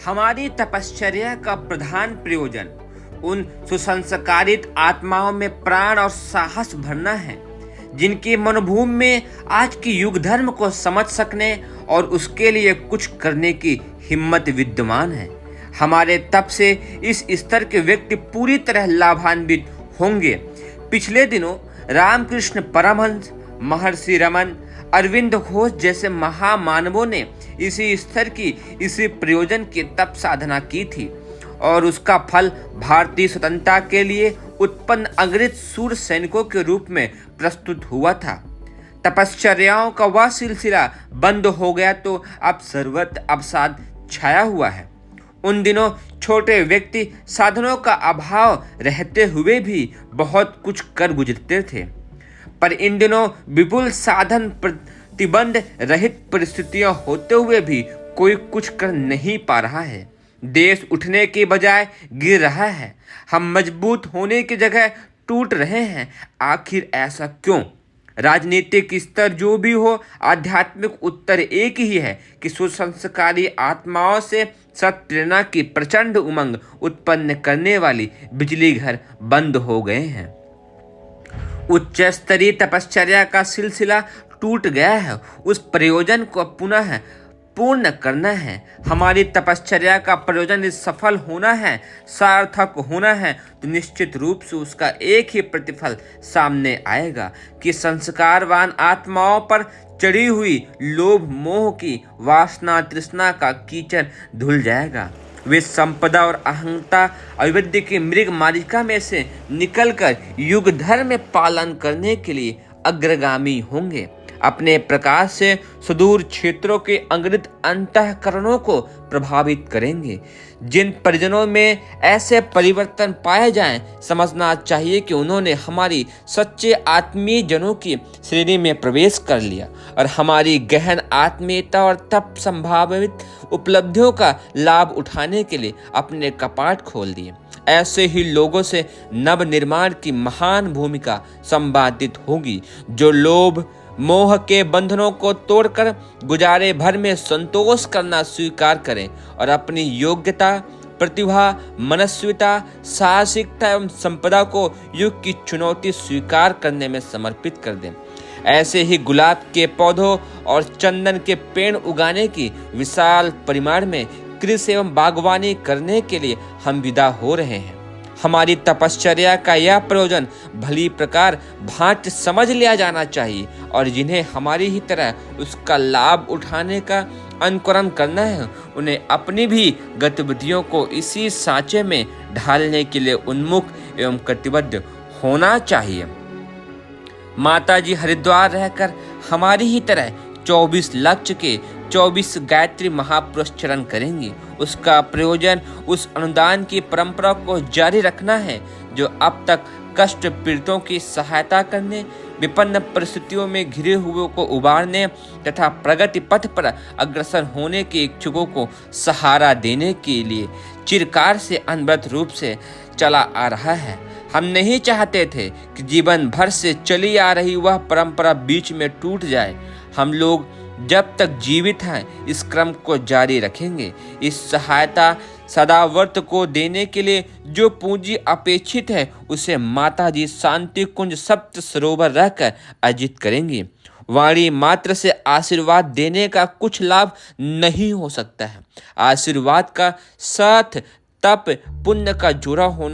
हमारी तपश्चर्या का प्रधान प्रयोजन उन सुसंस्कारित आत्माओं में प्राण और साहस भरना है जिनकी मनोभूमि में आज की युग धर्म को समझ सकने और उसके लिए कुछ करने की हिम्मत विद्यमान है। हमारे तप से इस स्तर के व्यक्ति पूरी तरह लाभान्वित होंगे। पिछले दिनों रामकृष्ण परमहंस, महर्षि रमन, अरविंद घोष जैसे महामानवों ने इसी स्तर की, इसी प्रयोजन की तप साधना की थी और उसका फल भारतीय स्वतंत्रता के लिए उत्पन्न अग्रित सूर सैनिकों के रूप में प्रस्तुत हुआ था। तपश्चर्याओं का वह सिलसिला बंद हो गया तो अब सर्वत्र अवसाद छाया हुआ है। उन दिनों छोटे व्यक्ति साधनों का अभाव रहते हुए भी बहुत कुछ कर गुजरते थे, पर इन दिनों विपुल साधन प्रतिबंध रहित परिस्थितियां होते हुए भी कोई कुछ कर नहीं पा रहा है। देश उठने के बजाय गिर रहा है। हम मजबूत होने की जगह टूट रहे हैं। आखिर ऐसा क्यों? राजनीतिक स्तर जो भी हो, आध्यात्मिक उत्तर एक ही है कि सुसंस्कारी आत्माओं से सत्प्रेरणा की प्रचंड उमंग उत्पन्न करने वाली बिजली घर बंद हो गए हैं। उच्च स्तरीय तपश्चर्या का सिलसिला टूट गया है। उस प्रयोजन को पुनः पूर्ण करना है। हमारी तपश्चर्या का प्रयोजन सफल होना है, सार्थक होना है, तो निश्चित रूप से उसका एक ही प्रतिफल सामने आएगा कि संस्कारवान आत्माओं पर चढ़ी हुई लोभ मोह की वासना तृष्णा का कीचड़ धुल जाएगा। वे संपदा और अहंता अविद्या की मृग मालिका में से निकलकर युग धर्म में पालन करने के लिए अग्रगामी होंगे। अपने प्रकाश से सुदूर क्षेत्रों के अंगृत अंतःकरणों को प्रभावित करेंगे। जिन परिजनों में ऐसे परिवर्तन पाए जाएं, समझना चाहिए कि उन्होंने हमारी सच्चे आत्मीय जनों की श्रेणी में प्रवेश कर लिया और हमारी गहन आत्मीयता और तप संभावित उपलब्धियों का लाभ उठाने के लिए अपने कपाट खोल दिए। ऐसे ही लोगों से नव निर्माण की महान भूमिका संपादित होगी, जो लोभ मोह के बंधनों को तोड़कर गुजारे भर में संतोष करना स्वीकार करें और अपनी योग्यता, प्रतिभा, मनस्विता, साहसिकता एवं संपदा को युग की चुनौती स्वीकार करने में समर्पित कर दें। ऐसे ही गुलाब के पौधों और चंदन के पेड़ उगाने की विशाल परिमाण में कृषि एवं बागवानी करने के लिए हम विदा हो रहे हैं। हमारी तपश्चर्या का यह प्रयोजन भली प्रकार भांति समझ लिया जाना चाहिए और जिन्हें हमारी ही तरह उसका लाभ उठाने का अनुकरण करना है, उन्हें अपनी भी गतिविधियों को इसी सांचे में ढालने के लिए उन्मुख एवं प्रतिबद्ध होना चाहिए। माता जी हरिद्वार रहकर हमारी ही तरह 24 लक्ष्य के 24 गायत्री महापुरुष चरण करेंगी। उसका प्रयोजन उस अनुदान की परंपरा को जारी रखना है जो अब तक कष्ट पीड़ितों की सहायता करने, विपन्न परिस्थितियों में घिरे हुए को उबारने तथा प्रगति पथ पर अग्रसर होने के इच्छुकों को सहारा देने के लिए चिरकाल से अनवरत रूप से चला आ रहा है। हम नहीं चाहते थे कि जीवन भर से चली आ रही वह परंपरा बीच में टूट जाए। हम लोग जब तक जीवित हैं इस क्रम को जारी रखेंगे। इस सहायता सदावर्त को देने के लिए जो पूंजी अपेक्षित है उसे माता जी शांति कुंज सप्त सरोवर रहकर अर्जित करेंगी। वाणी मात्र से आशीर्वाद देने का कुछ लाभ नहीं हो सकता है। आशीर्वाद का साथ तप पुण्य का जुड़ा होना